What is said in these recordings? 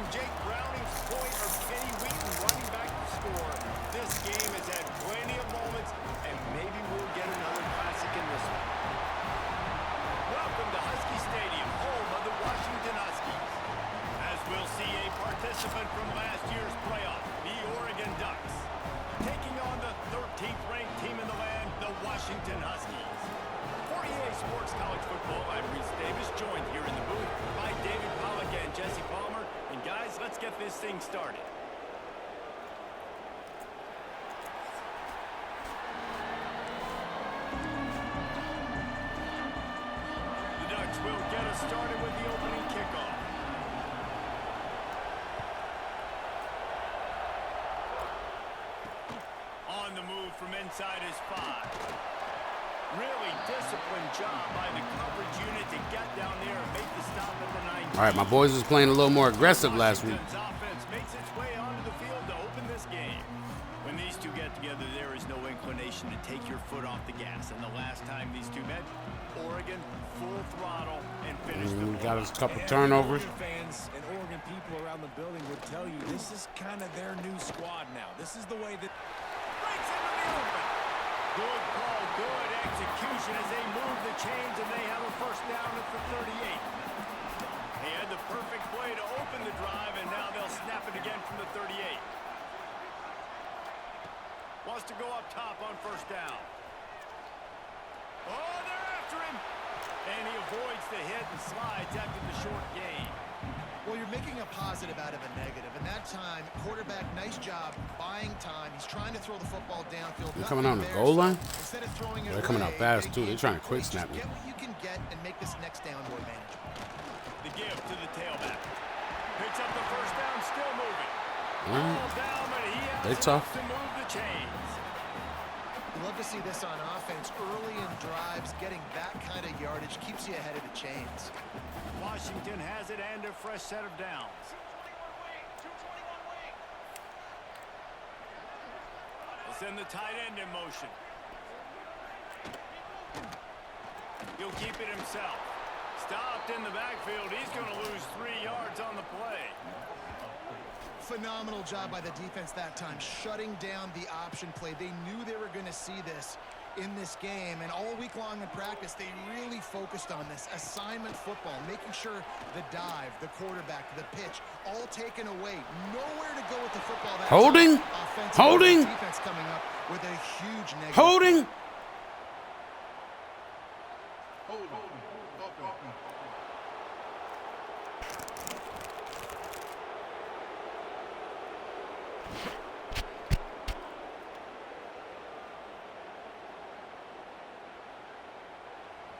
Jake Browning's point or Kenny Wheaton running back to score. This game has had plenty of moments, and maybe we'll get another classic in this one. Welcome to Husky Stadium, home of the Washington Huskies. As we'll see a participant from last year's playoff, the Oregon Ducks, taking on the 13th ranked team in the land, the Washington Huskies. For EA Sports College Football, I'm Reese Davis, joined here in the booth by David Pollack and Jesse Palmer. And guys, let's get this thing started. The Ducks will get us started with the opening kickoff. On the move from inside his 5. Really disciplined job by the coverage unit to get down there and make the stop at the 9. All right, my boys was playing a little more aggressive last week. Offense makes its way onto the field to open this game. When these two get together, there is no inclination to take your foot off the gas. And the last time these two met, Oregon full throttle and finished the got us a couple turnovers. Fans and Oregon people around the building would tell you this is kind of their new squad now. This is the way that breaks into the open. Good call, good execution as they move the chains, and they have a first down at the 38. They had the perfect play to open the drive, and now they'll snap it again from the 38. Wants to go up top on first down. Oh, they're after him. And he avoids the hit and slides after the short gain. Well, you're making a positive out of a negative. And that time, quarterback, nice job buying time. He's trying to throw the football downfield. They're coming on the goal line? Instead of throwing it They're coming out fast, too. They're trying to quick snap me. Get what you can get and make this next down more manageable. The give to the tailback. Picks up the first down, still moving. Right. Down, but he has They tough. to move the chains. You love to see this on offense early in drives. Getting that kind of yardage keeps you ahead of the chains. Washington has it and a fresh set of downs. They'll send the tight end in motion. He'll keep it himself. Stopped in the backfield. He's going to lose 3 yards on the play. Phenomenal job by the defense that time, shutting down the option play. They knew they were going to see this in this game, and all week long in practice, they really focused on this assignment football, making sure the dive, the quarterback, the pitch, all taken away. Nowhere to go with the football. That Holding. Holding. Defense coming up with a huge negative. Holding.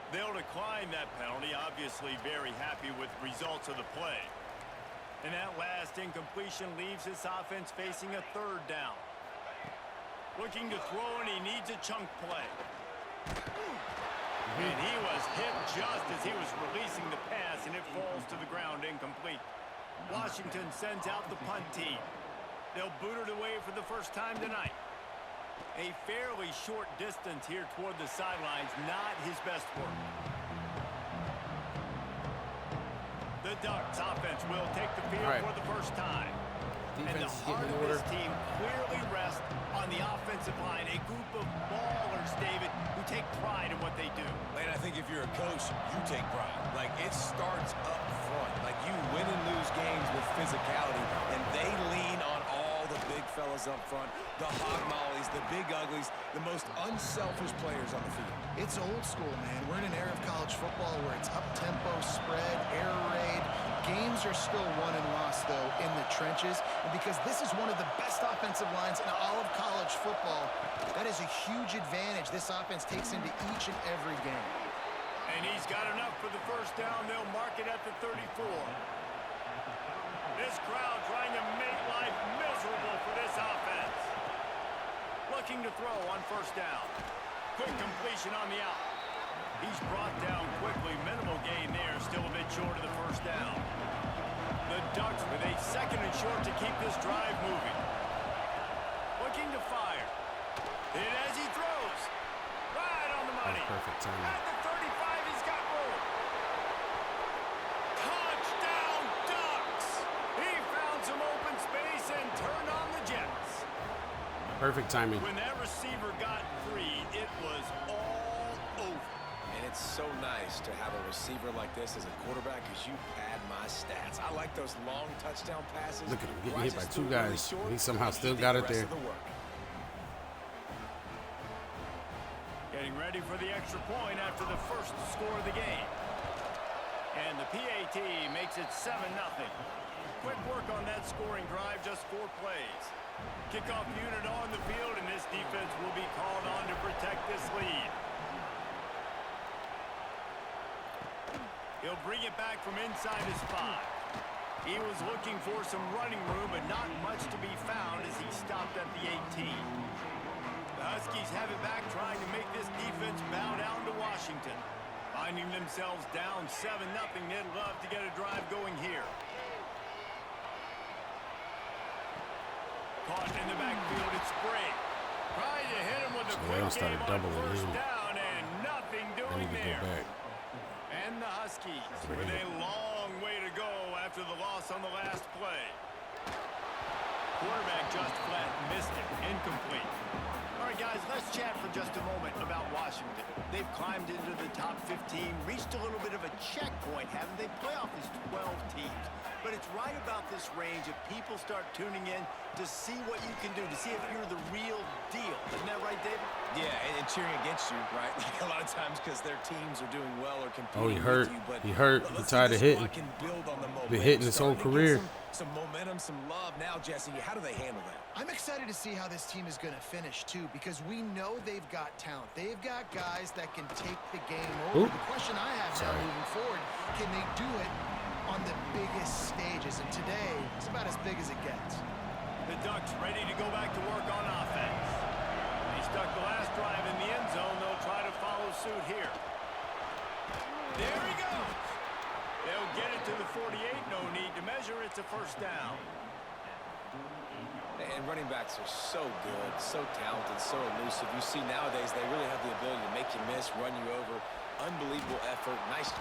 They'll decline that penalty, obviously very happy with results of the play. And that last incompletion leaves this offense facing a third down. Looking to throw, and he needs a chunk play. And he was hit just as he was releasing the pass, and it falls to the ground incomplete. Washington sends out the punt team. They'll boot it away for the first time tonight. A fairly short distance here toward the sidelines, not his best work. The Ducks offense will take the field for the first time. And the heart of this team clearly rests on the offensive line. A group of ballers, David, who take pride in what they do. Man, I think if you're a coach, you take pride. Like, it starts up front. Like, you win and lose games with physicality, and they lean on all the big fellas up front, the hog mollies, the big uglies, the most unselfish players on the field. It's old school, man. We're in an era of college football where it's up-tempo, spread, air raid. Games are still won and lost, though, in the trenches. And because this is one of the best offensive lines in all of college football, that is a huge advantage this offense takes into each and every game. And he's got enough for the first down. They'll mark it at the 34. This crowd trying to make life miserable for this offense. Looking to throw on first down. Quick completion on the out. He's brought down quickly. Minimal gain there. Still a bit short of the first down. The Ducks with a second and short to keep this drive moving. Looking to fire. And as he throws. Right on the money. Perfect timing. At the 35, he's got room. Touchdown, Ducks! He found Perfect timing. When that receiver got free, it was all over. And it's so nice to have a receiver like this as a quarterback because you pad my stats. I like those long touchdown passes. Look at him getting hit by two guys. He somehow still got it there. Getting ready for the extra point after the first score of the game. And the PAT makes it 7-0. Quick work on that scoring drive, just 4 plays. Kickoff unit on the field, and this defense will be called on to protect this lead. He'll bring it back from inside his 5. He was looking for some running room, but not much to be found as he stopped at the 18. The Huskies have it back, trying to make this defense bow down to Washington. Finding themselves down 7-0, they'd love to get a drive going here. Caught in the backfield, it's Spring. Trying to hit him with a quick game on first down, and nothing doing there. And the Huskies with a long way to go after the loss on the last play. Quarterback just flat missed it, incomplete. All right, guys, let's chat for just a moment about Washington. They've climbed into the top 15, reached a little bit of a checkpoint, haven't they? Playoff is 12 teams. But it's right about this range if people start tuning in to see what you can do, to see if you're the real deal. Isn't that right, David? Yeah, and cheering against you, right? Like a lot of times because their teams are doing well or competing. Oh, he hurt. With you, but He hurt. He tired of hitting. Been hitting his whole career. Some momentum, some love. Now, Jesse, how do they handle that? I'm excited to see how this team is going to finish, too, because we know they've got talent. They've got guys that can take the game over. The question I have now moving forward, can they do it on the biggest stages? And today, it's about as big as it gets. The Ducks ready to go back to work on offense. They stuck the last drive in the end zone. They'll try to follow suit here. There he goes. They'll get it to the 48. No need to measure. It's a first down. And running backs are so good, so talented, so elusive. You see nowadays they really have the ability to make you miss, run you over. Unbelievable effort. Nice.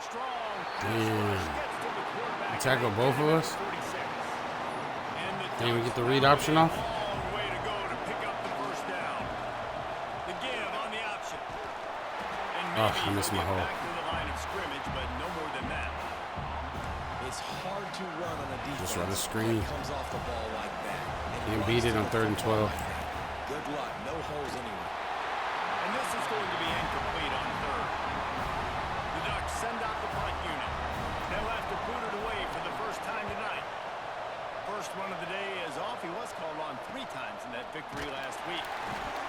Strong. Damn. Tackle both of us. Can we get the read option off? Long way to go to pick up the first down. The give on the option. And I missed my hole. back to the line of scrimmage, but no more than that. It's hard to run on a defense. Just run a screen. That comes off the ball like that. Can't beat it on 3rd and 12. Good luck. No holes anywhere. And this is going to be incomplete on 3rd. The Ducks send out the punt unit. They'll have to boot it away for the first time tonight. First one of the day is off. He was called on 3 times in that victory last week.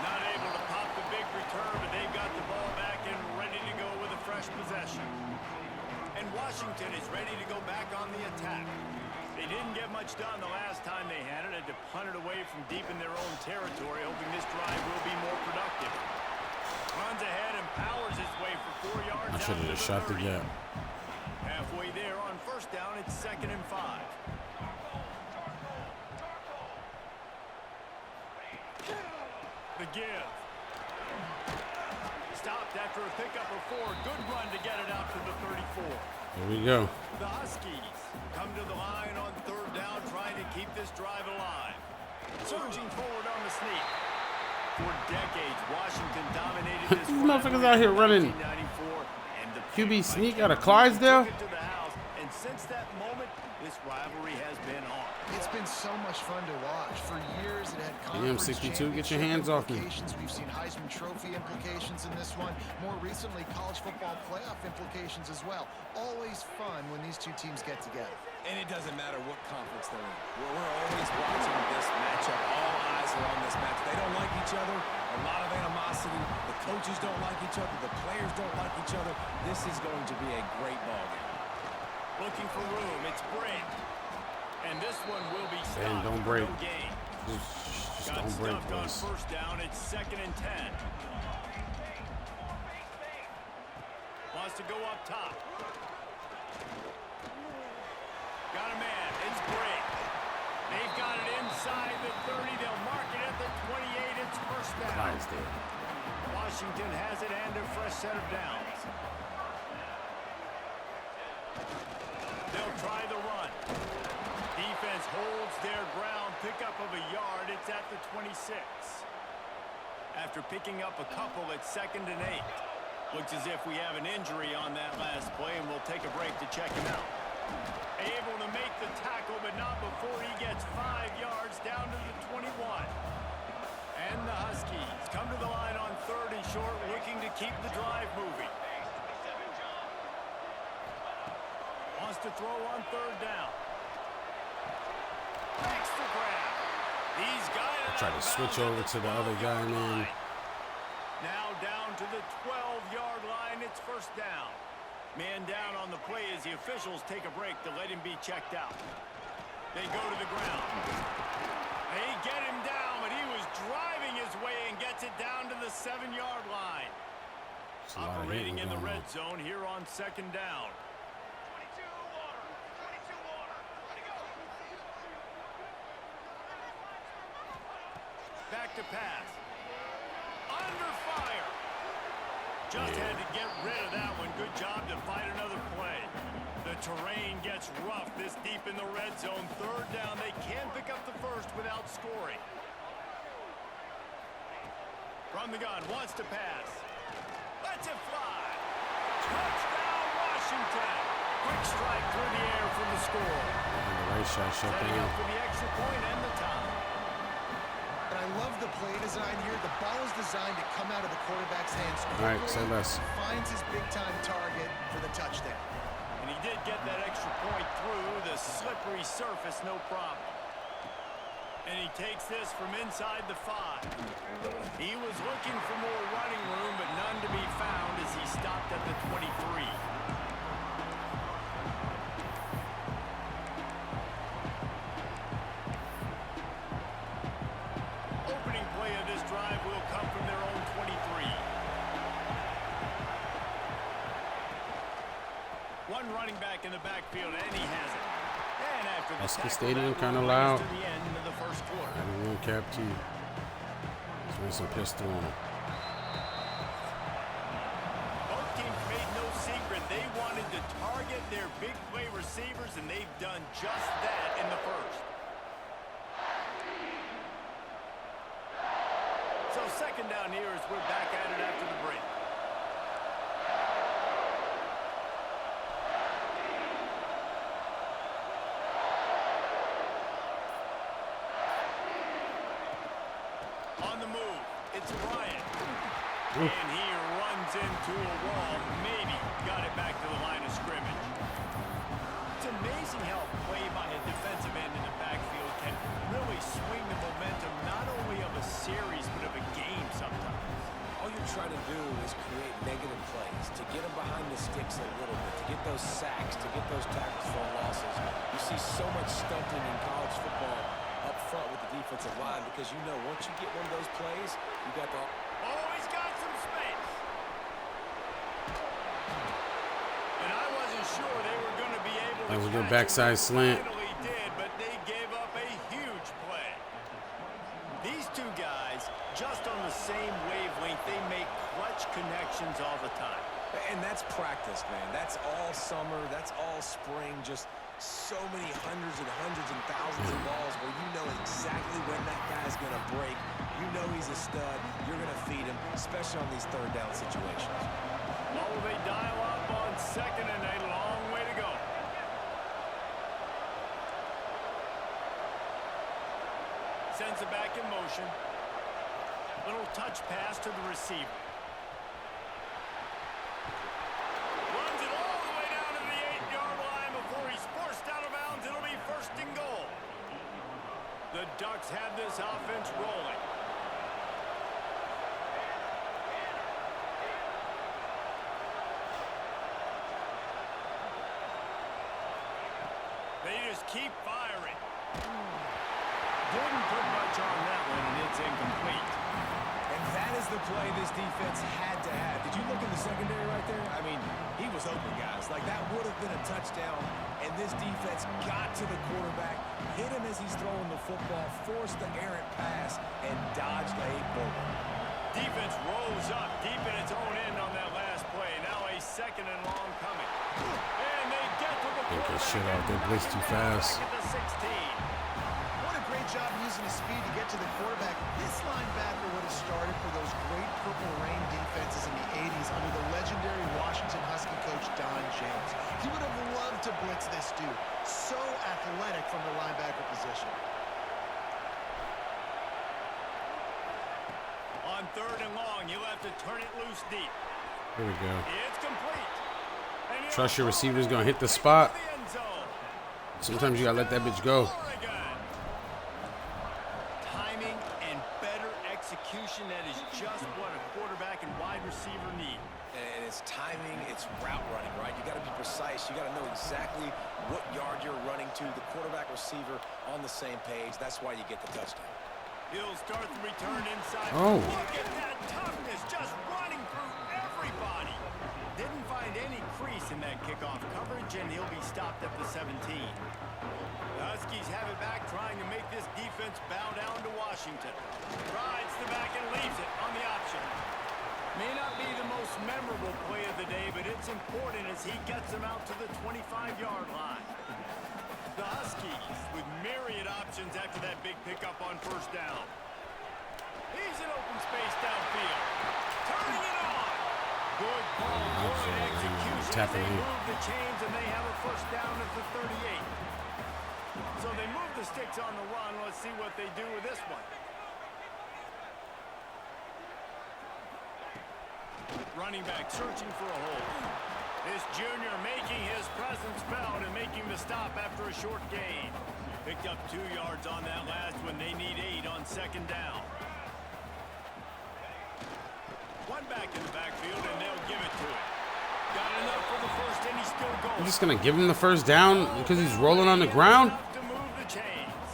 Not able to pop the big return, but they've got the ball back and ready to go with a fresh possession. And Washington is ready to go back on the attack. They didn't get much done the last time they had it. Had to punt it away from deep in their own territory, hoping this drive will be more productive. Runs ahead and powers his way for 4 yards. I should have just shot the gap. Halfway there on first down, it's 2nd and 5. The give. Stopped after a pickup of 4. Good run to get it out to the 34. Here we go. The Huskies come to the line on 3rd down, trying to keep this drive alive. Surging forward on the sneak. For decades, Washington dominated this These motherfuckers out here running QB sneak out of Clydesdale. And since that moment, this rivalry has been on. It's been so much fun to watch. For years, it had Damn, 62, get your hands off me. We've seen Heisman Trophy implications in this one. More recently, college football playoff implications as well. Always fun when these two teams get together. And it doesn't matter what conference they're in. We're always watching this matchup. All eyes are on this match. They don't like each other. A lot of animosity. The coaches don't like each other. The players don't like each other. This is going to be a great ball game. Looking for room. It's break. And this one will be stopped. Ben, don't break. No gain. Just Got don't break, stuffed on please. first down. It's 2nd and 10. Wants to go up top. Got a man. It's break. They've got it inside the 30. They'll mark it at the 28. It's first down. Clydesdale. Washington has it and a fresh set of downs. They'll try the run. Defense defense holds their ground. Pickup of a yard. It's at the 26. After picking up a couple, it's 2nd and 8. Looks as if we have an injury on that last play, and we'll take a break to check him out. Able to make the tackle, but not before he gets 5 yards down to the 21. And the Huskies come to the line on 3rd and short, looking to keep the drive moving. Wants to throw on 3rd down. Makes the grab. He's got it. Try to switch over to the other guy, man. Now down to the 12-yard line. It's 1st down. Man down on the play as the officials take a break to let him be checked out. They go to the ground. They get him down, but he was driving his way and gets it down to the 7-yard line. Operating in the red zone here on 2nd down. Back to pass. Under fire. Just had to get rid of that one. Good job to fight another play. The terrain gets rough this deep in the red zone. 3rd down. They can pick up the first without scoring. From the gun. Wants to pass. Lets it fly. Touchdown, Washington. Quick strike through the air for the score. And the right shot shut Setting down. up for the extra point and the tie. I love the play design here. The ball is designed to come out of the quarterback's hands quickly. All right, say less. Finds his big-time target for the touchdown. And he did get that extra point through the slippery surface, no problem. And he takes this from inside the 5. He was looking for more running room, but none to be found as he stopped at the 23. Opening play of this drive will come from their own 23. One running back in the backfield, and he has it. And after the Husky tackle, Stadium that kind of will bring us loud. to the end of the first quarter. I don't know, Cap T. Let's run some pistol on him. Both teams made no secret they wanted to target their big play receivers, and they've done just that in the first. So 2nd down here as we're back at it after the break. On the move, it's Bryant. And he runs into a wall. Maybe got it back to the line of scrimmage. It's amazing how play by a defensive end in the backfield can really swing the momentum not only of a series but of a game sometimes. All you're trying to do is create negative plays, to get them behind the sticks a little bit, to get those sacks, to get those tackles for losses. You see so much stunting in college football up front with the defensive line because you know once you get one of those plays, you got the... Oh, he's got some space. And I wasn't sure they were going to be able to That was a good catch backside him. slant. Finally did, but they gave up a huge play. These two guys, just on the same wavelength, they make clutch connections all the time. And that's practice, man. That's all summer. That's all spring. Just so many hundreds and thousands of balls where you know exactly when that guy's going to break. You know he's a stud. You're going to feed him, especially on these 3rd down situations. Oh, they dial up on 2nd and a long way to go. Sends it back in motion. Little touch pass to the receiver. Runs it all the way down to the 8-yard line before he's forced out of bounds. It'll be 1st and goal. The Ducks have this offense rolling. They just keep firing. Didn't put much on that one, and it's incomplete. And that is the play this defense had to have. Did you look in the secondary right there? I mean, he was open, guys. Like, that would have been a touchdown, and this defense got to the quarterback, hit him as he's throwing the football, forced the errant pass, and dodged a bullet. Defense rose up deep in its own end on that last play. Now a 2nd and long coming. And they get to the Get quarterback. shit off. They blitz too fast. At the 16. speed to get to the quarterback. This linebacker would have started for those great Purple Rain defenses in the 80s under the legendary Washington Husky coach Don James. He would have loved to blitz this dude. So athletic from the linebacker position. On 3rd and long, you'll have to turn it loose deep. Here we go. It's complete. Trust your receiver's going to hit the spot. Sometimes you got to let that bitch go. Timing and better execution, that is just what a quarterback and wide receiver need. And it's timing, it's route running, right? You got to be precise. You got to know exactly what yard you're running to. The quarterback receiver on the same page. That's why you get the touchdown. He'll start the return inside. Oh. Look at that toughness, just running through everybody. Didn't find any crease in that kickoff coverage, and he'll be stopped at the 17. The Huskies have it back, trying to make this defense bow down to Washington. Rides the back and leaves it on the option. May not be the most memorable play of the day, but it's important as he gets them out to the 25-yard line. The Huskies with myriad options after that big pickup on 1st down. He's in open space downfield. Turning it on. Good ball, good execution. They move the chains and they have a 1st down at the 38. So they move the sticks on the run. Let's see what they do with this one. Running back searching for a hole. This junior making his presence felt and making the stop after a short gain. Picked up 2 yards on that last one. They need 8 on 2nd down. One back in the backfield, and they'll give it to him. Got enough for the 1st, and he's still going. I'm just going to give him the 1st down because he's rolling on the ground. To move the chains.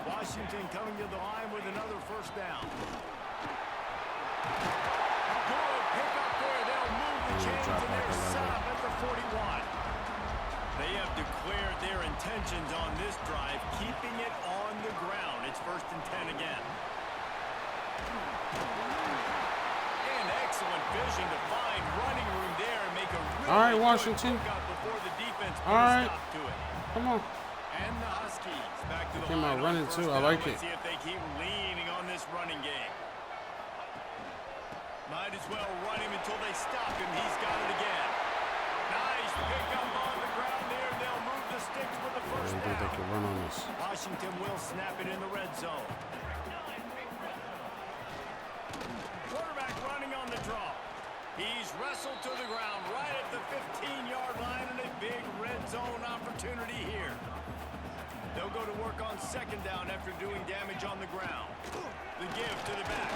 Washington coming to the line with another 1st down. At the 41. They have declared their intentions on this drive, keeping it on the ground. It's 1st and 10 again. And excellent vision to find running room there and make a really all right, Washington. Before the defense all right. Stop to it. Come on. And the Huskies back to the Came out running too. I like it. See if they keep leaning on this running game. Might as well run him until they stop him. He's got it again. Nice pick up on the ground there. They'll move the sticks with the 1st down. I think they can run on this. Washington will snap it in the red zone. Quarterback running on the draw. He's wrestled to the ground right at the 15-yard line, and a big red zone opportunity here. They'll go to work on 2nd down after doing damage on the ground. The give to the back.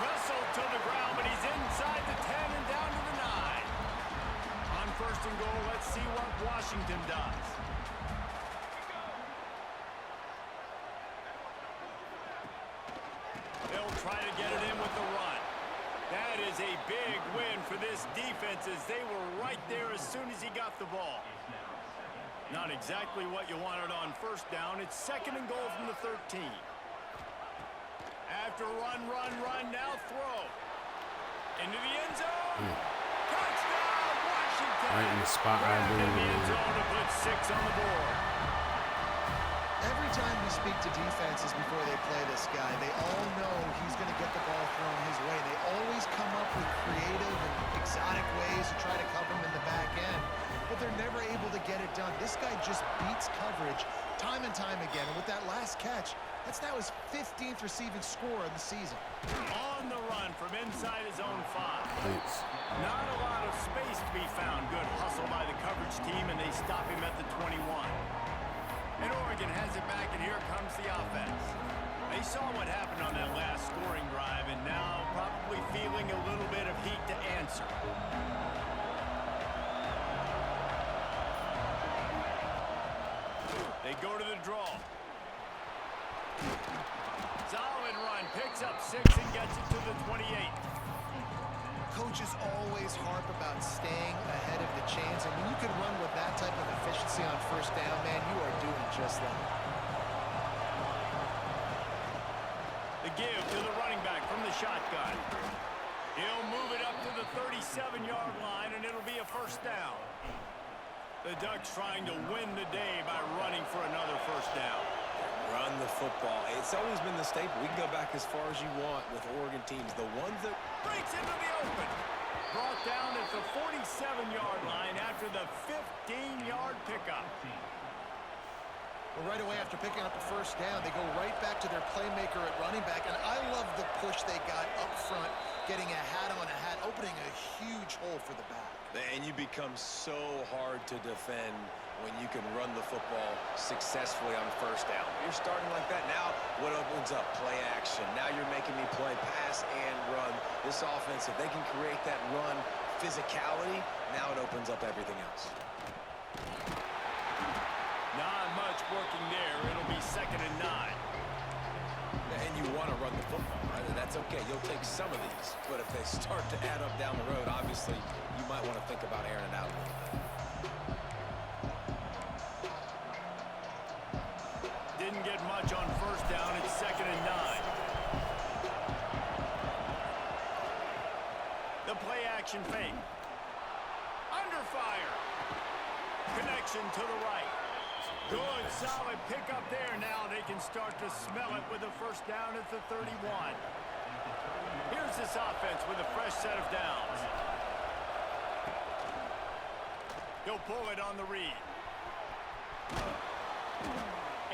Wrestled to the ground, but he's inside the 10 and down to the 9. On 1st and goal, let's see what Washington does. They'll try to get it in with the run. That is a big win for this defense as they were right there as soon as he got the ball. Not exactly what you wanted on 1st down. It's 2nd and goal from the 13. After run, now throw. Into the end zone. Touchdown, Washington. Right in the spot I In the end do. zone to put 6 on the board. Every time we speak to defenses before they play this guy, they all know he's going to get the ball thrown his way. They always come up with creative and exotic ways to try to cover him in the back end, but they're never able to get it done. This guy just beats coverage time and time again, and with that last catch, that's now his 15th receiving score of the season. On the run from inside his own 5. Thanks. Not a lot of space to be found. Good hustle by the coverage team, and they stop him at the 21. And Oregon has it back, and here comes the offense. They saw what happened on that last scoring drive, and now probably feeling a little bit of heat to answer. They go to the draw. Solid run, picks up 6 and gets it to the 28. Coaches always harp about staying ahead of the chains, and when you can run with that type of efficiency on 1st down, man, you are doing just that. The give to the running back from the shotgun. He'll move it up to the 37-yard line, and it'll be a 1st down. The Ducks trying to win the day by running for another 1st down. Run the football. It's always been the staple. We can go back as far as you want with Oregon teams. The ones that Breaks into the open. Brought down at the 47-yard line after the 15-yard pickup. Well, right away after picking up a first down, they go right back to their playmaker at running back. And I love the push they got up front, getting a hat on a hat, opening a huge hole for the back. And you become so hard to defend when you can run the football successfully on first down. You're starting like that. Now what opens up? Play action. Now you're making me play pass and run. This offense, if they can create that run physicality, now it opens up everything else. Not much working there. It'll be 2nd and 9. And you want to run the football, right? That's okay. You'll take some of these. But if they start to add up down the road, obviously, you might want to think about airing it out a little bit. Didn't get much on first down. It's 2nd and 9. The play action fake. Under fire. Connection to the right. Good, solid pickup there. Now they can start to smell it with a first down at the 31. Here's this offense with a fresh set of downs. He'll pull it on the read.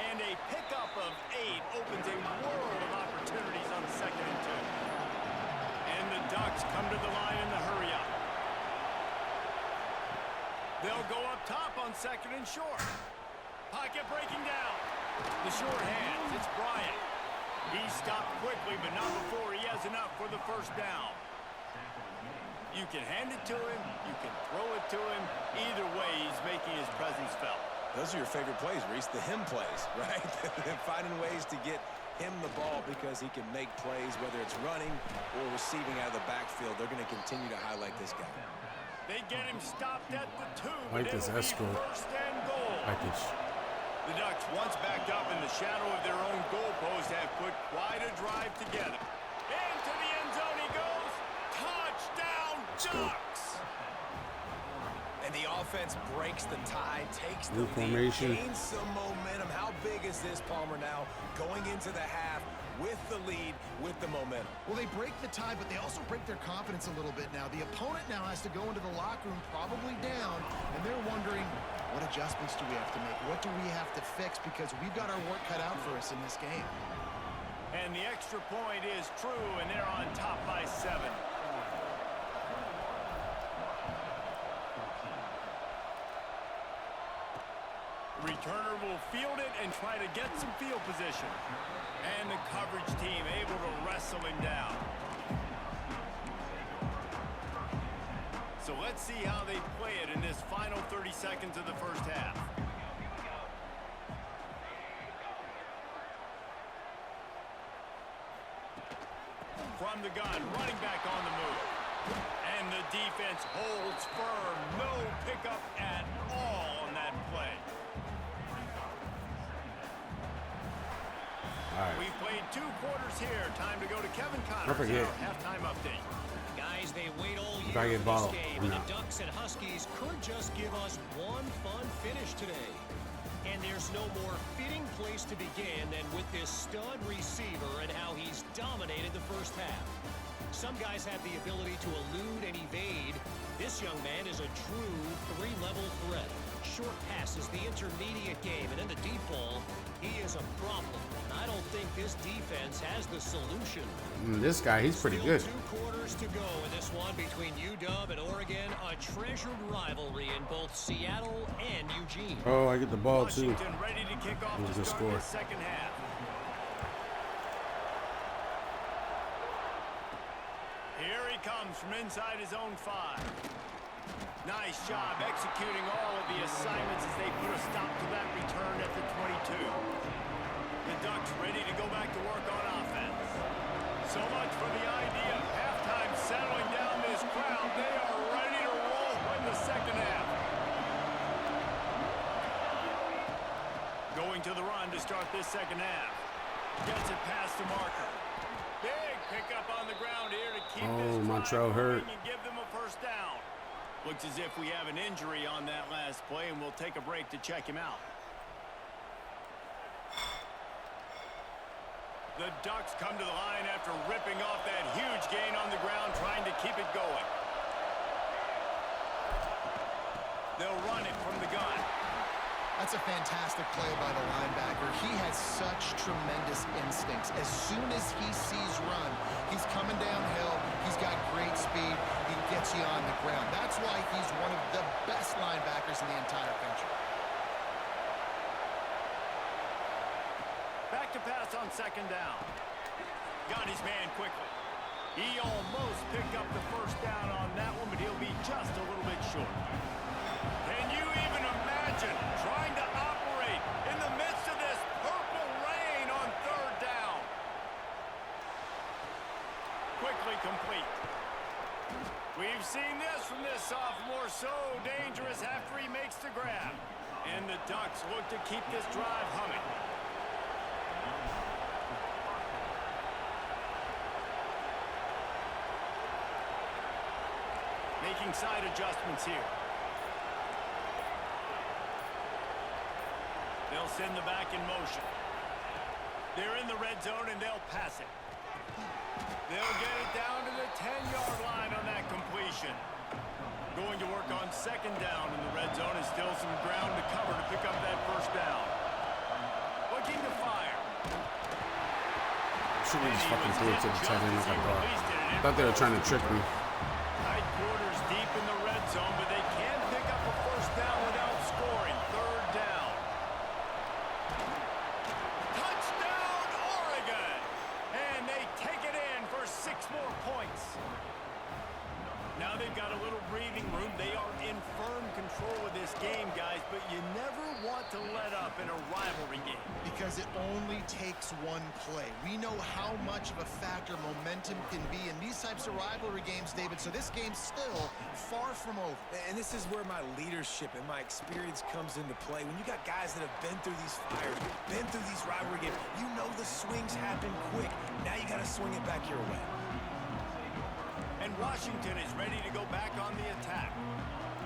And a pickup of 8 opens a world of opportunities on 2nd and 2. And the Ducks come to the line in the hurry up. They'll go up top on 2nd and short. Pocket breaking down. The short hands. It's Bryant. He stopped quickly, but not before he has enough for the first down. You can hand it to him. You can throw it to him. Either way, he's making his presence felt. Those are your favorite plays, Reese, the him plays, right? Finding ways to get him the ball because he can make plays, whether it's running or receiving out of the backfield. They're going to continue to highlight this guy. They get him stopped at the 2. I like this escort First and goal. package. The Ducks, once backed up in the shadow of their own goalpost, have put quite a drive together. Into the end zone he goes. Touchdown, Ducks! And the offense breaks the tie, takes the New formation. lead, gains some momentum. How big is this, Palmer, now going into the half with the lead, with the momentum? Well, they break the tie, but they also break their confidence a little bit now. The opponent now has to go into the locker room probably down, and they're wondering, what adjustments do we have to make? What do we have to fix? Because we've got our work cut out for us in this game. And the extra point is true, and they're on top by 7. Returner will field it and try to get some field position. And the coverage team able to wrestle him down. So let's see how they play it in this final 30 seconds of the first half. From the gun, running back on the move. And the defense holds firm. No pickup at all on that play. All right. We've played 2 quarters here. Time to go to Kevin Connors. Don't forget. Our halftime update. Guys, they wait all year Gotta get for this ball. game, and the Ducks and Huskies could just give us one fun finish today. And there's no more fitting place to begin than with this stud receiver and how he's dominated the first half. Some guys have the ability to elude and evade. This young man is a true 3-level threat. Short passes, the intermediate game, and then the deep ball. He is a problem. And I don't think this defense has the solution. This guy, he's pretty Still good. 2 quarters to go in this one between UW and Oregon. A treasured rivalry in both Seattle and Eugene. Oh, I get the ball too. Washington ready to kick off That was to a start score. the second half. Here he comes from inside his own 5. Nice job executing all of the assignments as they put a stop to that return at the 22. The Ducks ready to go back to work on offense. So much for the idea of halftime settling down this crowd. They are ready to roll in the second half. Going to the run to start this second half. Gets it past the marker. Big pickup on the ground here to keep this drive Montreal hurt. going and give them a first down. Looks as if we have an injury on that last play, and we'll take a break to check him out. The Ducks come to the line after ripping off that huge gain on the ground, trying to keep it going. They'll run it from the gun. That's a fantastic play by the linebacker. He has such tremendous instincts. As soon as he sees run, he's coming downhill. He's got great speed. He gets you on the ground. That's why he's one of the best linebackers in the entire country. Back to pass on second down. Got his man quickly. He almost picked up the first down on that one, but he'll be just a little bit short. Can you even imagine trying to operate in the midst of this purple rain on third down? Quickly complete. We've seen this from this sophomore, so dangerous after he makes the grab. And the Ducks look to keep this drive humming. Making side adjustments here. They'll send the back in motion. They're in the red zone and they'll pass it. They'll get it down to the 10-yard line on that completion. Going to work on second down in the red zone, and still some ground to cover to pick up that first down. Looking to fire. Should we just fucking threw it to the tight end like I thought. I thought they were trying to trick me. Tight quarters deep in the red zone, but they can pick up a first down without scoring. Third down. Touchdown, Oregon! And they take it in for 6 more points. Now they've got a little breathing room. They are in firm control of this game, guys, but you never want to let up in a rivalry game. Because it only takes one play. We know how much of a factor momentum can be in these types of rivalry games, David, so this game's still far from over. And this is where my leadership and my experience comes into play. When you got guys that have been through these fires, been through these rivalry games, you know the swings happen quick. Now you got to swing it back your way. And Washington is ready to go back on the attack.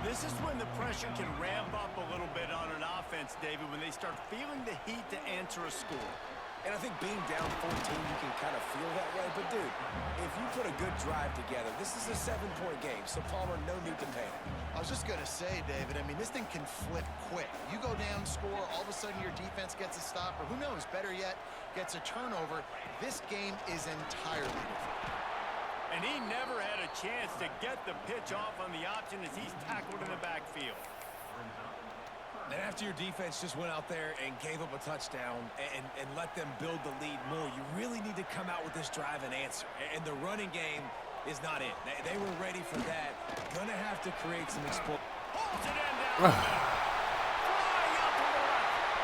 This is when the pressure can ramp up a little bit on an offense, David, when they start feeling the heat to answer a score. And I think being down 14, you can kind of feel that way. But, dude, if you put a good drive together, this is a 7-point game. So, Palmer, no need to panic. I was just going to say, David, I mean, this thing can flip quick. You go down, score, all of a sudden your defense gets a stop, or who knows, better yet, gets a turnover. This game is entirely different. And he never had a chance to get the pitch off on the option as he's tackled in the backfield. And after your defense just went out there and gave up a touchdown and let them build the lead more, you really need to come out with this drive and answer. And the running game is not it. They were ready for that. Gonna have to create some explosion. Holds it in down the middle. Flying out to the left.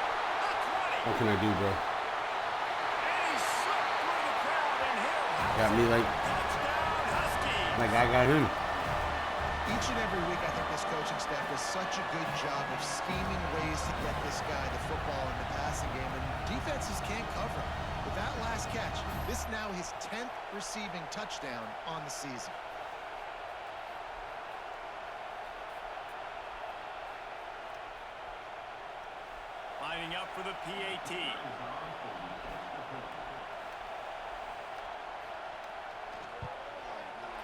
The 20. What can I do, bro? And he slipped through the crowd and he'll Got me like I got him. Each and every week, I think this coaching staff does such a good job of scheming ways to get this guy the football in the passing game, and defenses can't cover him. With that last catch, this now his 10th receiving touchdown on the season. lining up for the PAT.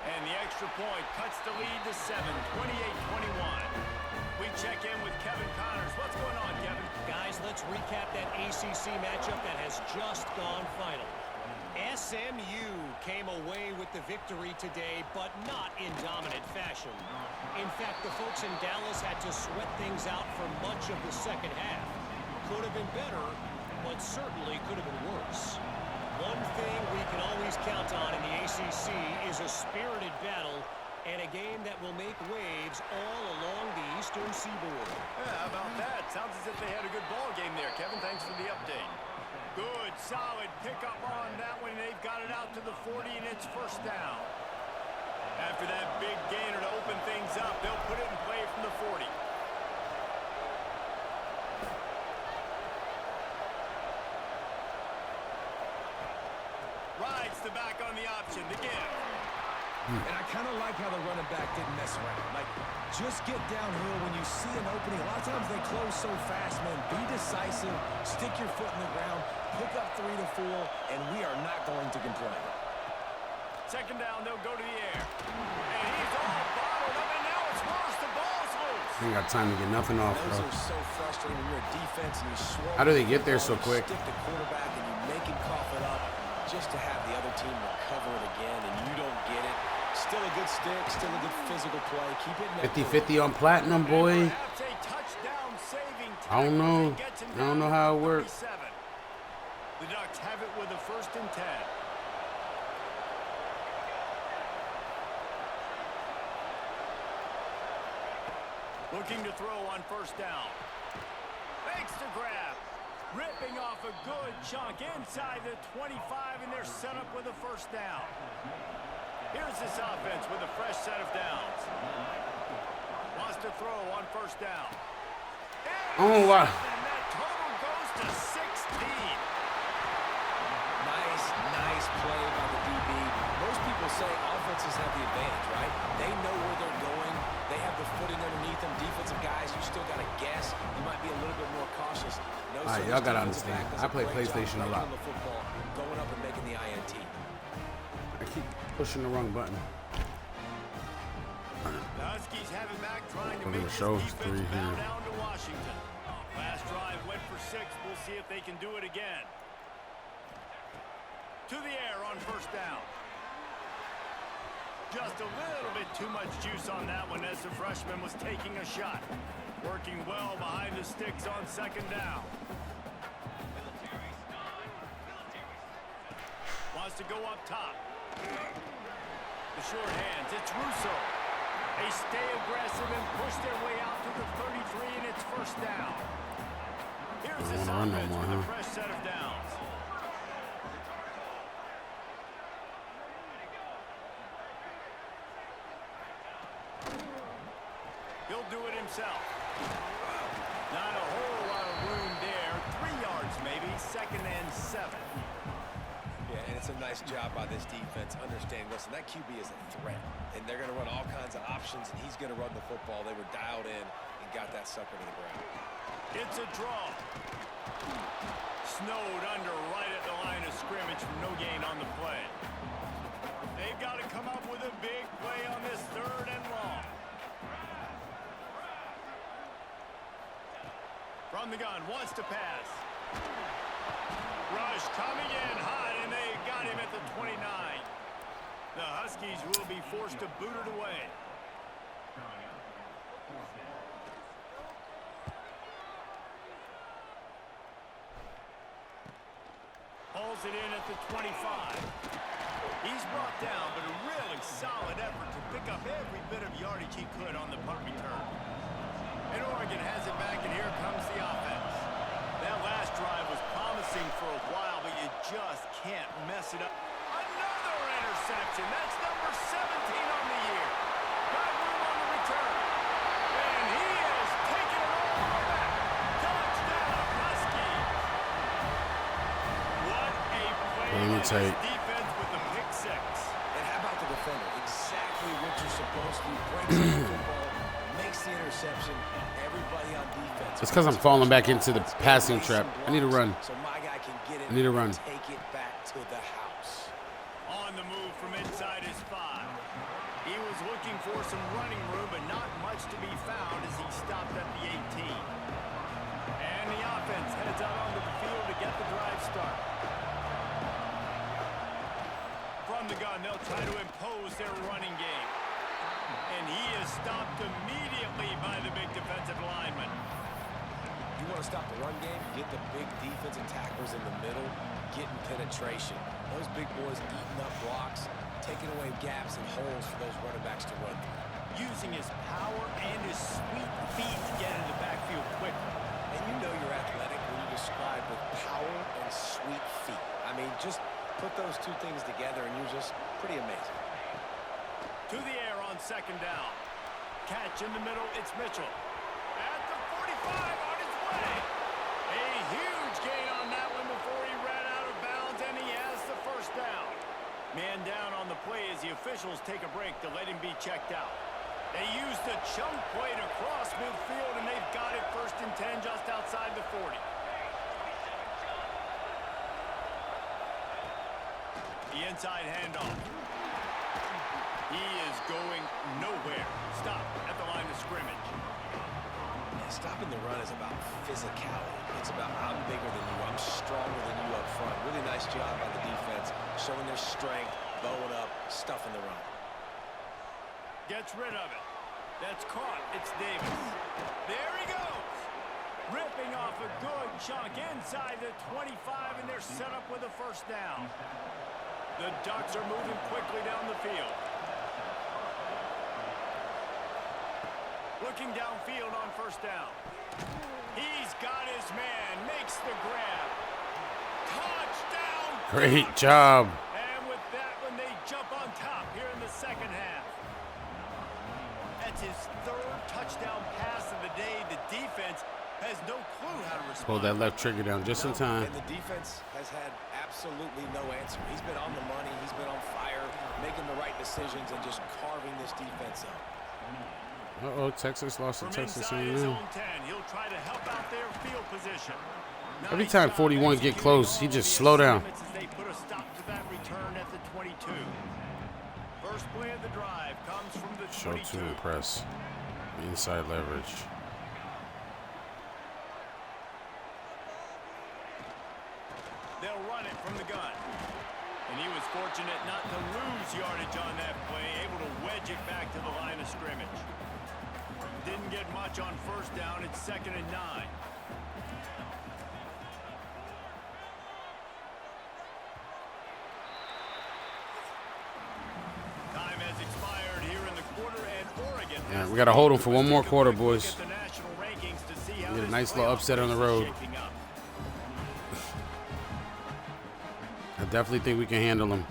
And the extra point cuts the lead to 7, 28-21. We check in with Kevin Connors. What's going on, Kevin? Guys, let's recap that ACC matchup that has just gone final. SMU came away with the victory today, but not in dominant fashion. In fact, the folks in Dallas had to sweat things out for much of the second half. Could have been better, but certainly could have been worse. One thing we can always count on in the ACC is a spirited battle and a game that will make waves all along the Eastern Seaboard. Yeah, how about that? Sounds as if they had a good ball game there, Kevin. Thanks for the update. Good, solid pickup on that one. They've got it out to the 40, and it's first down. After that big gainer to open things up, they'll put it in play from the 40. Rides the back on the option to give. And I kind of like how the running back didn't mess around. Like, just get downhill when you see an opening. A lot of times they close so fast, man. Be decisive, stick your foot in the ground, pick up 3 to 4, and we are not going to complain. Second down, they'll go to the air. And he's all bottled up, and now it's worse. The ball's loose. Ain't got time to get nothing off, Those bro. are so frustrating when you're a defense and you swirl. How do they get there so quick? Stick the quarterback and you make him cough it up just to have the other team recover it again, and you don't get it. Still a good stick, still a good physical play. Keep it 50-50 on platinum, boy. Perhaps a touchdown-saving I don't know. tackle gets him I don't know down how to it works. 37. The Ducks have it with a 1st and 10. Looking to throw on 1st down. Makes the grab. Ripping off a good chunk inside the 25, and they're set up with a 1st down. Here's this offense with a fresh set of downs. Wants to throw on 1st down. Oh, wow. And that total goes to 16. Nice play by the DB. Most people say offenses have the advantage, right? They know where they're going. They have the footing underneath them. Defensive guys, you still got to guess. You might be a little bit more cautious. All right, y'all got to understand. I play PlayStation a lot. Going up and making the INT. I keep pushing the wrong button. The Huskies have it back, trying to I'm make gonna this show us defense 3 bow here. down to Washington. Last drive went for 6. We'll see if they can do it again. To the air on 1st down. Just a little bit too much juice on that one as the freshman was taking a shot. Working well behind the sticks on 2nd down. Wants to go up top. The short hands, it's Russo. They stay aggressive and push their way out to the 33, and it's 1st down. Here's this offense with a fresh set of downs. He'll do it himself. Not a whole lot of room there. 3 yards maybe, 2nd and 7. Yeah, and it's a nice job by this defense. Understand, listen, that QB is a threat, and they're going to run all kinds of options, and he's going to run the football. They were dialed in and got that sucker to the ground. It's a draw. Snowed under right at the line of scrimmage for no gain on the play. They've got to come up with a big play on this 3rd and long. From the gun, wants to pass. Rush coming in hot, and they got him at the 29. The Huskies will be forced to boot it away. Pulls it in at the 25. He's brought down, but a really solid effort to pick up every bit of yardage he could on the punt return. And Oregon has it back, and here comes the offense. That last drive was promising for a while, but you just can't mess it up. Another interception. That's number 17 on the year. Got room on the return. And he has taken it all the way back. Touchdown, Huskies. What a play by this defense with the pick 6. And how about the defender? Exactly what you're supposed to do. Breaks the football, makes the interception. Everybody on defense. It's because I'm falling back into the passing trap. I need to run. So my guy can get it. I need to run. Take it back to the house. On the move from inside his 5. He was looking for some running room, but not much to be found as he stopped at the 18. And the offense heads out onto the field to get the drive start. From the gun, they'll try to impose their running game. And he is stopped immediately by the big defensive lineman. You want to stop the run game? Get the big defensive tacklers in the middle, getting penetration. Those big boys eating up blocks, taking away gaps and holes for those running backs to run through. Using his power and his sweet feet to get into the backfield quickly. And you know you're athletic when you describe with power and sweet feet. I mean, just put those two things together and you're just pretty amazing. To the air on 2nd down. Catch in the middle, it's Mitchell. At the 45 on his way. A huge gain on that one before he ran out of bounds, and he has the 1st down. Man down on the play as the official officials take a break to let him be checked out. They used a chunk play to cross midfield, and they've got it 1st and 10 just outside the 40. The inside handoff. He is going nowhere. Stop at the line of scrimmage. Yeah, stopping the run is about physicality. It's about I'm bigger than you, I'm stronger than you up front. Really nice job by the defense, showing their strength, bowing up, stuffing the run. Gets rid of it. That's caught. It's Davis. There he goes. Ripping off a good chunk inside the 25, and they're set up with a 1st down. The Ducks are moving quickly down the field. Looking downfield on 1st down. He's got his man. Makes the grab. Touchdown. Great job. And with that one, they jump on top here in the 2nd half. That's his 3rd touchdown pass of the day. The defense has no clue how to respond. Pull that left trigger down just in time. And the defense has had absolutely no answer. He's been on the money. He's been on fire, making the right decisions and just carving this defense up. Uh-oh, Texas lost to From Texas inside his A&M. own 10, he'll try to help out their field position. Every time 41 get close, he just slow down. As they put a stop to that return at the 22. First play of the drive comes from the 22. Show to impress. Inside leverage. They'll run it from the gun. And he was fortunate not to lose yardage on that play, able to wedge it back to the line of scrimmage. Didn't get much on 1st down. It's 2nd and 9. Time has expired here in the quarter, and Oregon. Yeah, we got to hold them for one more quarter, boys. Get the national rankings to see how Get a this nice little playoff upset on the race is road. shaping up. I definitely think we can handle them.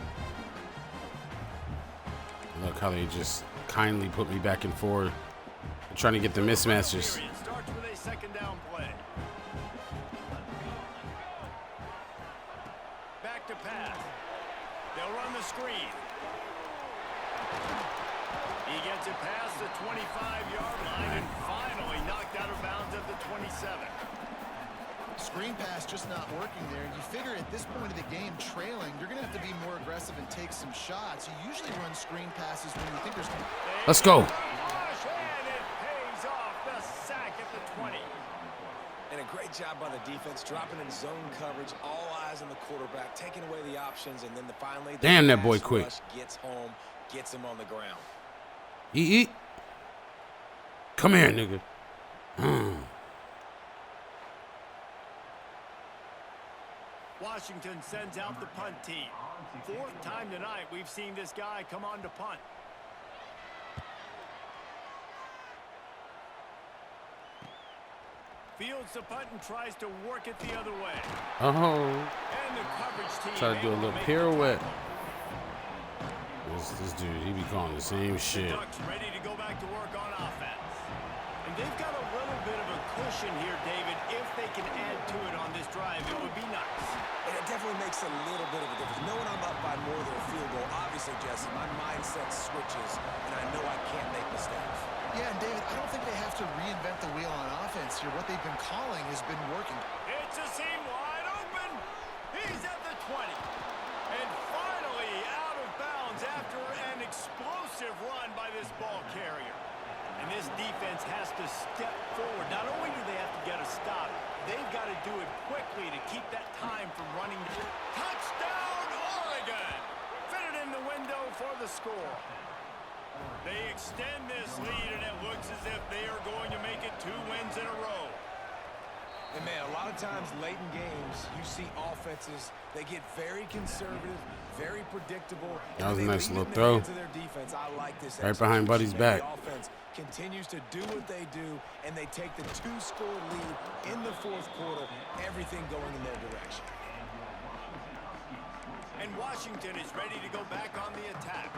Look how they just kindly put me back and forth. I'm trying to get the mismatches. Period starts with a 2nd down play. Back to pass. They'll run the screen. He gets it past the 25-yard line and finally knocked out of bounds at the 27. Screen pass just not working there. You figure at this point of the game, trailing, you're going to have to be more aggressive and take some shots. You usually run screen passes when you think there's... Let's go. And it pays off the sack at the 20. And a great job by the defense, dropping in zone coverage, all eyes on the quarterback, taking away the options, and then finally... Damn, that boy quick. Gets home, gets him on the ground. Eat. Come here, nigga. Washington sends out the punt team. 4th time tonight we've seen this guy come on to punt. Fields the punt and tries to work it the other way. Oh. And the coverage team Try to do a able little make the pirouette. tackle. This dude, he be calling the same shit. The Ducks ready to go back to work on offense. And they've got a little bit of a cushion here, David. If they can add to it on this drive, it would be nice. And it definitely makes a little bit of a difference. Knowing I'm up by more than a field goal, obviously, Jesse, my mindset switches, and I know I can't make mistakes. Yeah, and David, I don't think they have to reinvent the wheel on offense here. What they've been calling has been working. It's a seam wide open. He's at the 20. And finally out of bounds after an explosive run by this ball carrier. And this defense has to step forward. Not only do they have to get a stop, they've got to do it quickly to keep that time from running. Touchdown, Oregon! Fitted in the window for the score. They extend this lead, and it looks as if they are going to make it 2 wins in a row. And, man, a lot of times late in games, you see offenses, they get very conservative, very predictable. That was a nice little throw. throw. I like this Right behind Buddy's back. The offense continues to do what they do, and they take the 2-score lead in the 4th quarter, everything going in their direction. And Washington is ready to go back on the attack.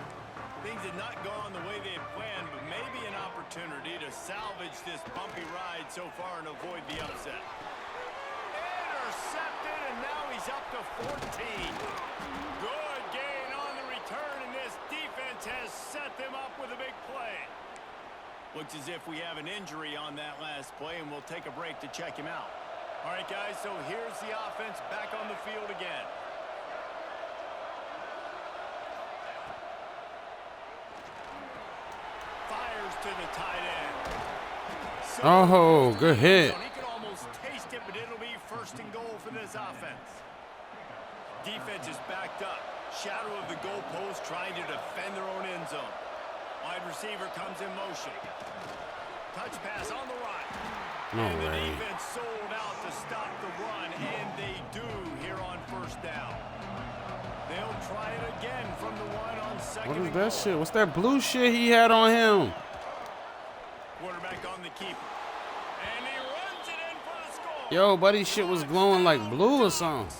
Things had not gone the way they had planned, but maybe an opportunity to salvage this bumpy ride so far and avoid the upset. Intercepted, and now he's up to 14. Good gain on the return, and this defense defense has set them up with a big play. Looks as if we have an injury on that last play, and we'll take a break to check him out. All right, guys, so here's the offense back on the field again. Fires to the tight end. Oh, good hit. He can almost taste it, but it'll be first and goal for this offense. Defense is backed up. Shadow of the goalpost trying to defend their own end zone. Wide receiver comes in motion. Touch pass on the right. No and the way. defense sold out to stop the run, and they do here on first down. They'll try it again from the one on second. What is and that goal. shit? What's that blue shit he had on him? Quarterback on the keeper. And he runs it in for the score. Yo, buddy, shit was glowing like blue or something.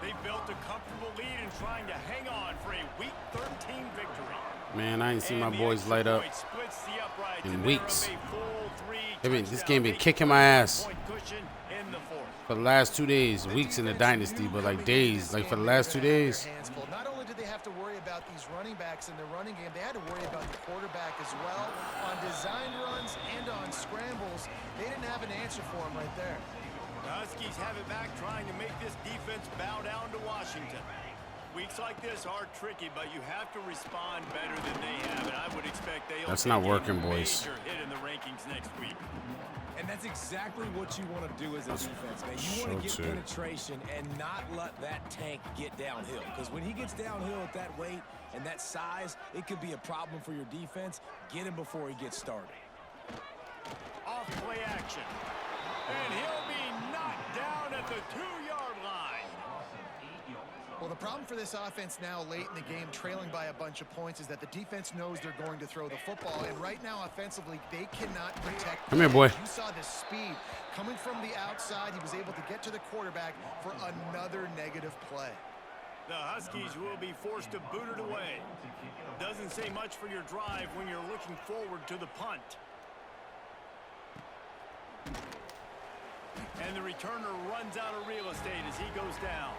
They built a comfortable lead and trying to hang on for a Week 13 victory. Man, I ain't seen my And the boys extra light up point splits the uprights, in and weeks. they're up a full 3 This touchdown game been lead. kicking my ass Point cushion in the fourth. for the last 2 days. Weeks in the dynasty, but like days. Like for the last 2 days. Not only did they have to worry about these running backs in the running game, they had to worry about the quarterback as well. On designed runs and on scrambles, they didn't have an answer for him right there. The Huskies have it back, trying to make this defense bow down to Washington. Weeks like this are tricky, but you have to respond better than they have, and I would expect they'll That's take not a working, boys. major hit in the rankings next week. And that's exactly what you want to do as a defense, man. You want to So get true. penetration and not let that tank get downhill. Because when he gets downhill at that weight and that size, it could be a problem for your defense. Get him before he gets started. Off play action. And he'll be knocked down at the 2-yard line. Well, the problem for this offense now late in the game, trailing by a bunch of points, is that the defense knows they're going to throw the football. And right now, offensively, they cannot protect. Come here, boy. You saw the speed coming from the outside. He was able to get to the quarterback for another negative play. The Huskies will be forced to boot it away. Doesn't say much for your drive when you're looking forward to the punt. And the returner runs out of real estate as he goes down.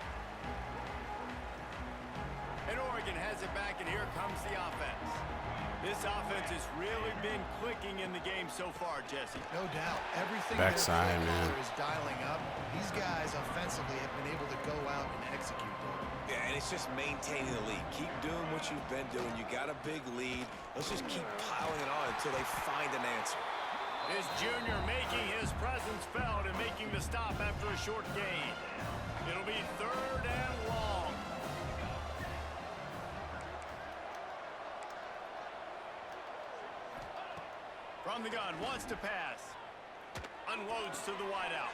And Oregon has it back, and here comes the offense. This offense has really been clicking in the game so far, Jesse. No doubt. Everything Backside, their play man. caller is dialing up. These guys offensively have been able to go out and execute them. Yeah, and it's just maintaining the lead. Keep doing what you've been doing. You got a big lead. Let's just keep piling it on until they find an answer. This junior making his presence felt and making the stop after a short gain. It'll be 3rd and long. From the gun, wants to pass. Unloads to the wideout.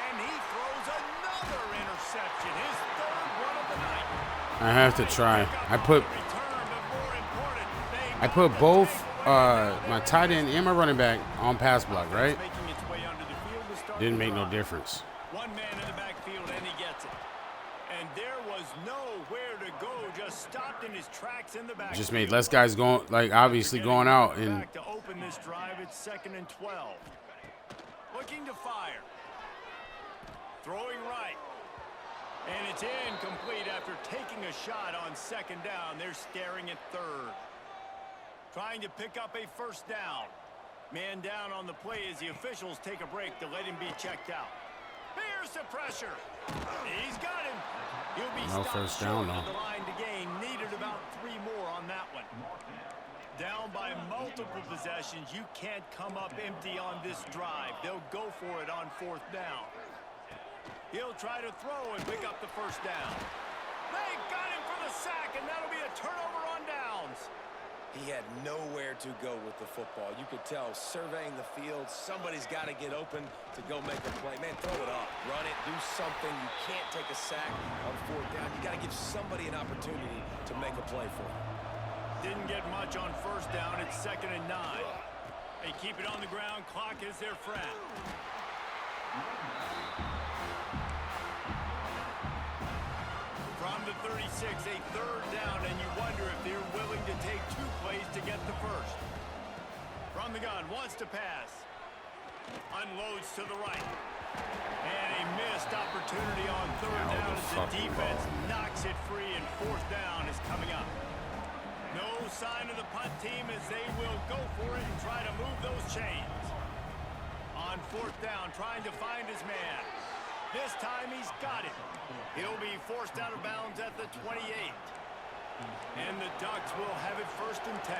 And he throws another interception. His 3rd one of the night. I have to try. I put both my tight end and my running back on pass block, right? Didn't make no difference. One man in the backfield, and he gets it. And there was nowhere to go, just stopped in his tracks in the back. Just made less guys going, like obviously going out and Back to open this drive, it's 2nd and 12. Looking to fire. Throwing right. And it's incomplete after taking a shot on 2nd down. They're staring at 3rd. Trying to pick up a 1st down. Man down on the play as the officials take a break to let him be checked out. Here's the pressure. He's got him. He'll be No stopped first short down, of though. the line to gain. Needed about 3 more on that one. Down by multiple possessions. You can't come up empty on this drive. They'll go for it on 4th down. He'll try to throw and pick up the 1st down. They got him for the sack, and that'll be a turnover on downs. He had nowhere to go with the football. You could tell, surveying the field, somebody's got to get open to go make a play. Man, throw it up, run it, do something. You can't take a sack on 4th down. You got to give somebody an opportunity to make a play for him. Didn't get much on 1st down. It's 2nd and 9. They keep it on the ground. Clock is their friend. From the 36, a 3rd down, and you wonder if they're willing to take 2 plays to get the 1st. From the gun, wants to pass. Unloads to the right. And a missed opportunity on 3rd down as the defense knocks it free, and 4th down is coming up. No sign of the punt team as they will go for it and try to move those chains. On fourth down, trying to find his man. This time he's got it. He'll be forced out of bounds at the 28. And the Ducks will have it 1st and 10.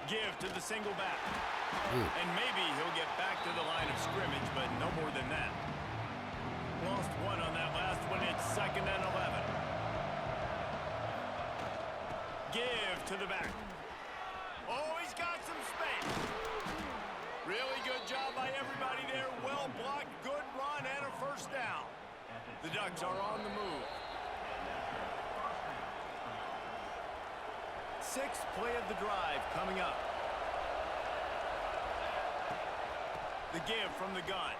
Give to the single back. And maybe he'll get back to the line of scrimmage, but no more than that. Lost one on that last one. It's 2nd and 11. Give to the back. Oh, he's got some space. Really good job by everybody there. Well blocked, good run, and a 1st down. The Ducks are on the move. 6th play of the drive coming up. The give from the gun.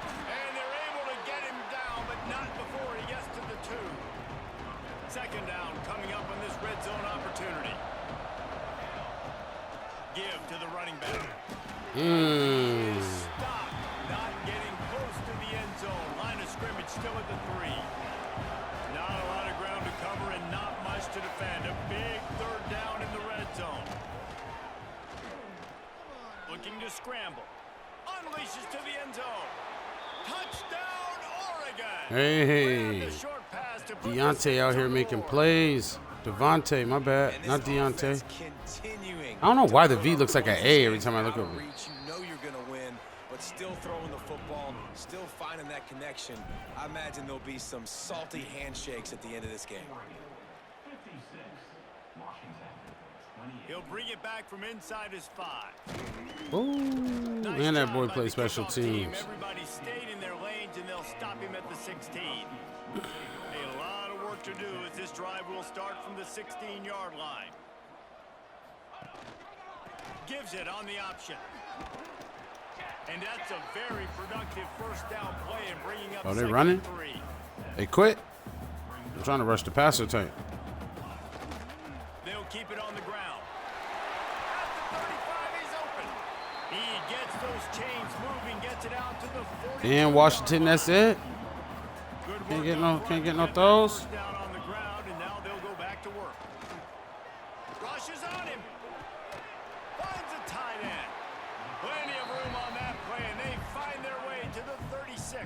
And they're able to get him down, but not before he gets to the 2. 2nd down coming up on this red zone opportunity. Give to the running back. Stop. Not getting close to the end zone. Line of scrimmage still at the 3. Not a lot of ground to cover and not much to defend. A big 3rd down in the red zone. Looking to scramble. Unleashes to the end zone. Touchdown, Oregon. Hey. Deontay out here making plays. Devontae, my bad. Not Deontay. I don't know why the V looks like an A every time I look over. You know you're going to win, but still throwing the football, still finding that connection. I imagine there'll be some salty handshakes at the end of this game. He'll bring it back from inside his 5. Ooh, nice, and that boy plays special teams. Everybody stayed in their lanes, and they'll stop him at the 16. A lot of work to do as this drive will start from the 16-yard line. Gives it on the option. And that's a very productive 1st down play and bringing up. Oh, they running? 3. They quit. I'm trying to rush the passer tank. They'll keep it on the ground. At the 35, he's open. He gets those chains moving, gets it out to the 40. And Washington, that's it. Can't get no throws. Down on the ground, and now they'll go back to work. Rushes on him. Finds a tight end. Plenty of room on that play, and they find their way to the 36.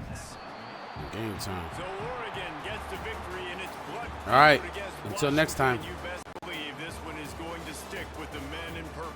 Game time. So Oregon gets the victory, and it's blood. All right. Until next time. You best believe this one is going to stick with the men in purple.